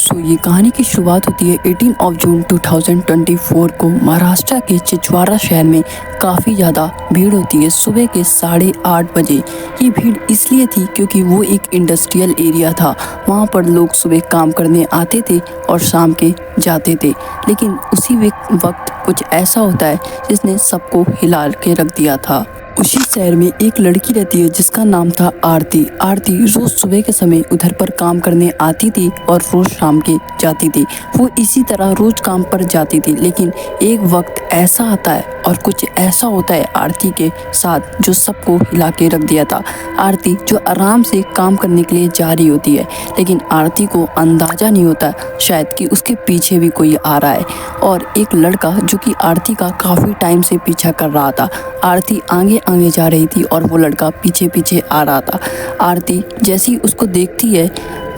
ये कहानी की शुरुआत होती है 18 जून 2024 को। महाराष्ट्र के छिंदवाड़ा शहर में काफ़ी ज़्यादा भीड़ होती है सुबह के 8:30 बजे। ये भीड़ इसलिए थी क्योंकि वो एक इंडस्ट्रियल एरिया था। वहाँ पर लोग सुबह काम करने आते थे और शाम के जाते थे। लेकिन उसी वक्त कुछ ऐसा होता है जिसने सबको हिला के रख दिया था। उसी शहर में एक लड़की रहती है जिसका नाम था आरती। आरती रोज सुबह के समय उधर पर काम करने आती थी और रोज शाम के जाती थी। वो इसी तरह रोज काम पर जाती थी। लेकिन एक वक्त ऐसा आता है और कुछ ऐसा होता है आरती के साथ जो सबको हिला के रख दिया था। आरती जो आराम से काम करने के लिए जा रही होती है, लेकिन आरती को अंदाजा नहीं होता शायद कि उसके पीछे भी कोई आ रहा है। और एक लड़का जो कि आरती का काफ़ी टाइम से पीछा कर रहा था। आरती आगे आगे जा रही थी और वो लड़का पीछे पीछे आ रहा था। आरती जैसी उसको देखती है,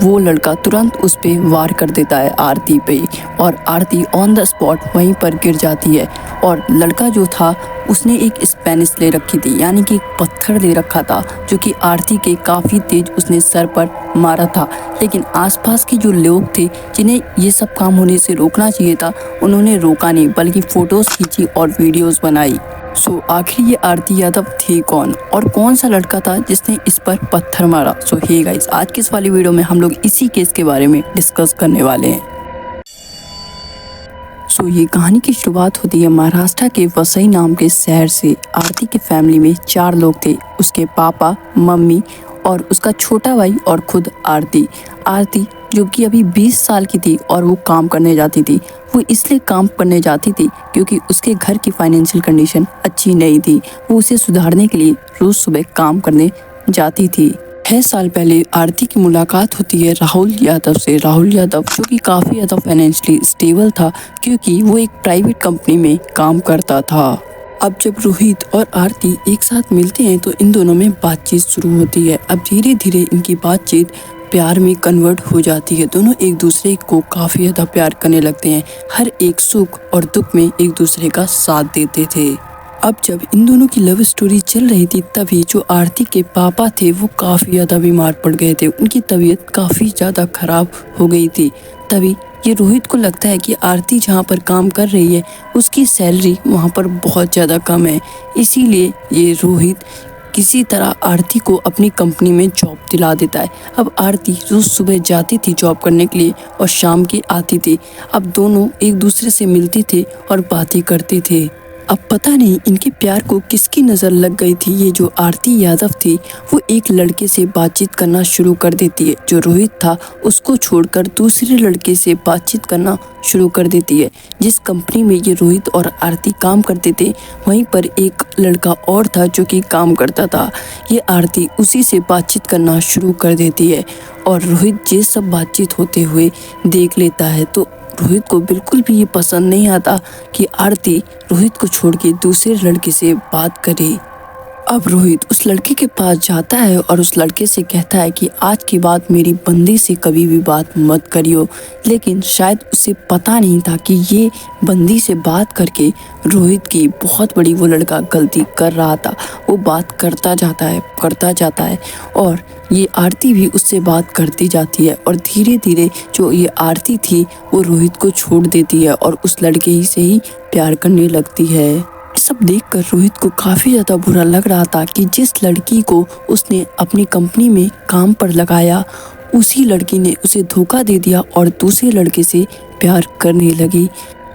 वो लड़का तुरंत उस पे वार कर देता है आरती पे, और आरती ऑन द स्पॉट वहीं पर गिर जाती है। और लड़का जो था उसने एक स्पेनिश ले रखी थी, यानी कि एक पत्थर ले रखा था जो कि आरती के काफ़ी तेज उसने सर पर मारा था। लेकिन आसपास के जो लोग थे जिन्हें ये सब काम होने से रोकना चाहिए था, उन्होंने रोका नहीं बल्कि फ़ोटोज़ खींची और वीडियोज़ बनाई। आखिर ये आरती यादव थी कौन और कौन सा लड़का था जिसने इस पर पत्थर मारा? हे गाइस, आज की इस वाली वीडियो में हम लोग इसी केस के बारे में डिस्कस करने वाले हैं। ये कहानी की शुरुआत होती है महाराष्ट्र के वसई नाम के शहर से। आरती के फैमिली में 4 लोग थे, उसके पापा, मम्मी और उसका छोटा भाई और खुद आरती। आरती जो कि अभी 20 साल की थी और वो काम करने जाती थी। वो इसलिए काम करने जाती थी क्योंकि उसके घर की फाइनेंशियल कंडीशन अच्छी नहीं थी। वो उसे सुधारने के लिए रोज सुबह काम करने जाती थी। 6 साल पहले आरती की मुलाकात होती है राहुल यादव से। राहुल यादव जो कि काफ़ी ज़्यादा फाइनेंशियली स्टेबल था क्योंकि वो एक प्राइवेट कंपनी में काम करता था। अब जब रोहित और आरती एक साथ मिलते हैं तो इन दोनों में बातचीत शुरू होती है। अब धीरे धीरे इनकी बातचीत प्यार में कन्वर्ट हो जाती है। दोनों एक दूसरे को काफ़ी ज़्यादा प्यार करने लगते हैं। हर एक सुख और दुख में एक दूसरे का साथ देते थे। अब जब इन दोनों की लव स्टोरी चल रही थी, तभी जो आरती के पापा थे वो काफ़ी ज़्यादा बीमार पड़ गए थे। उनकी तबीयत काफ़ी ज़्यादा ख़राब हो गई थी। तभी ये रोहित को लगता है कि आरती जहाँ पर काम कर रही है उसकी सैलरी वहाँ पर बहुत ज़्यादा कम है। इसीलिए ये रोहित किसी तरह आरती को अपनी कंपनी में जॉब दिला देता है। अब आरती रोज सुबह जाती थी जॉब करने के लिए और शाम की आती थी। अब दोनों एक दूसरे से मिलते थे और बातें करते थे। अब पता नहीं इनके प्यार को किसकी नज़र लग गई थी। ये जो आरती यादव थी वो एक लड़के से बातचीत करना शुरू कर देती है। जो रोहित था उसको छोड़कर दूसरे लड़के से बातचीत करना शुरू कर देती है। जिस कंपनी में ये रोहित और आरती काम करते थे वहीं पर एक लड़का और था जो कि काम करता था। ये आरती उसी से बातचीत करना शुरू कर देती है और रोहित ये सब बातचीत होते हुए देख लेता है। तो रोहित को बिल्कुल भी ये पसंद नहीं आता कि आरती रोहित को छोड़ के दूसरे लड़के से बात करे। अब रोहित उस लड़के के पास जाता है और उस लड़के से कहता है कि आज के बाद मेरी बंदी से कभी भी बात मत करियो। लेकिन शायद उसे पता नहीं था कि ये बंदी से बात करके रोहित की बहुत बड़ी वो लड़का गलती कर रहा था। वो बात करता जाता है और ये आरती भी उससे बात करती जाती है। और धीरे धीरे जो ये आरती थी वो रोहित को छोड़ देती है और उस लड़के ही से ही प्यार करने लगती है। सब देखकर रोहित को काफ़ी ज़्यादा बुरा लग रहा था कि जिस लड़की को उसने अपनी कंपनी में काम पर लगाया उसी लड़की ने उसे धोखा दे दिया और दूसरे लड़के से प्यार करने लगी।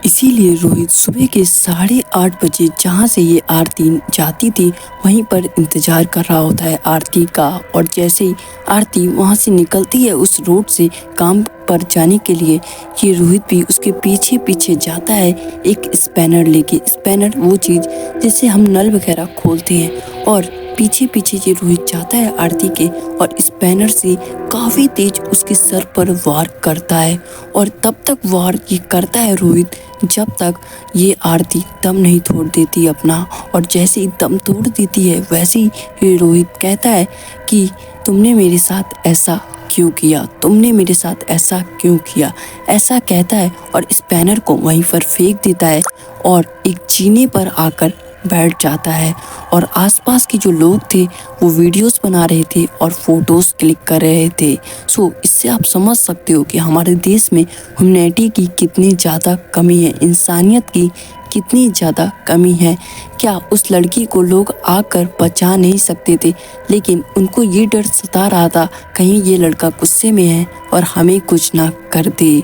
इसीलिए रोहित सुबह के 8:30 बजे जहाँ से ये आरती जाती थी वहीं पर इंतज़ार कर रहा होता है आरती का। और जैसे ही आरती वहाँ से निकलती है उस रोड से काम पर जाने के लिए, ये रोहित भी उसके पीछे पीछे जाता है एक स्पैनर लेके। स्पैनर वो चीज़ जिससे हम नल वगैरह खोलते हैं। और पीछे पीछे ये रोहित जाता है आरती के और स्पैनर से काफ़ी तेज उसके सर पर वार करता है। और तब तक वार ये करता है रोहित जब तक ये आरती दम नहीं तोड़ देती अपना। और जैसे ही दम तोड़ देती है वैसे ही ये रोहित कहता है कि तुमने मेरे साथ ऐसा क्यों किया, तुमने मेरे साथ ऐसा क्यों किया, ऐसा कहता है और स्पैनर को वहीं पर फेंक देता है और एक जीने पर आकर बैठ जाता है और आसपास के जो लोग थे वो वीडियोस बना रहे थे और फोटोज़ क्लिक कर रहे थे। सो इससे आप समझ सकते हो कि हमारे देश में ह्यूमैनिटी की कितनी ज़्यादा कमी है, इंसानियत की कितनी ज़्यादा कमी है। क्या उस लड़की को लोग आकर बचा नहीं सकते थे, लेकिन उनको ये डर सता रहा था कहीं ये लड़का गुस्से में है और हमें कुछ ना कर दे।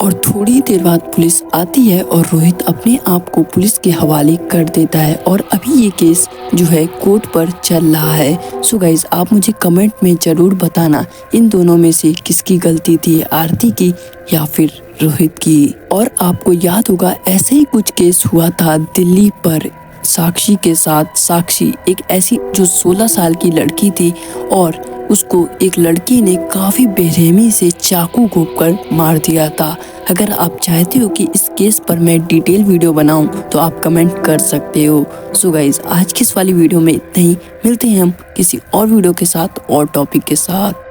और थोड़ी देर बाद पुलिस आती है और रोहित अपने आप को पुलिस के हवाले कर देता है और अभी ये केस जो है कोर्ट पर चल रहा है। सो गाइज आप मुझे कमेंट में ज़रूर बताना इन दोनों में से किसकी गलती थी, आरती की या फिर रोहित की। और आपको याद होगा ऐसे ही कुछ केस हुआ था दिल्ली पर साक्षी के साथ। साक्षी एक ऐसी जो 16 साल की लड़की थी और उसको एक लड़की ने काफ़ी बेरहमी से चाकू घोंपकर मार दिया था। अगर आप चाहते हो कि इस केस पर मैं डिटेल वीडियो बनाऊं तो आप कमेंट कर सकते हो। सो गाइज आज की इस वाली वीडियो में इतना ही, मिलते हैं हम किसी और वीडियो के साथ और टॉपिक के साथ।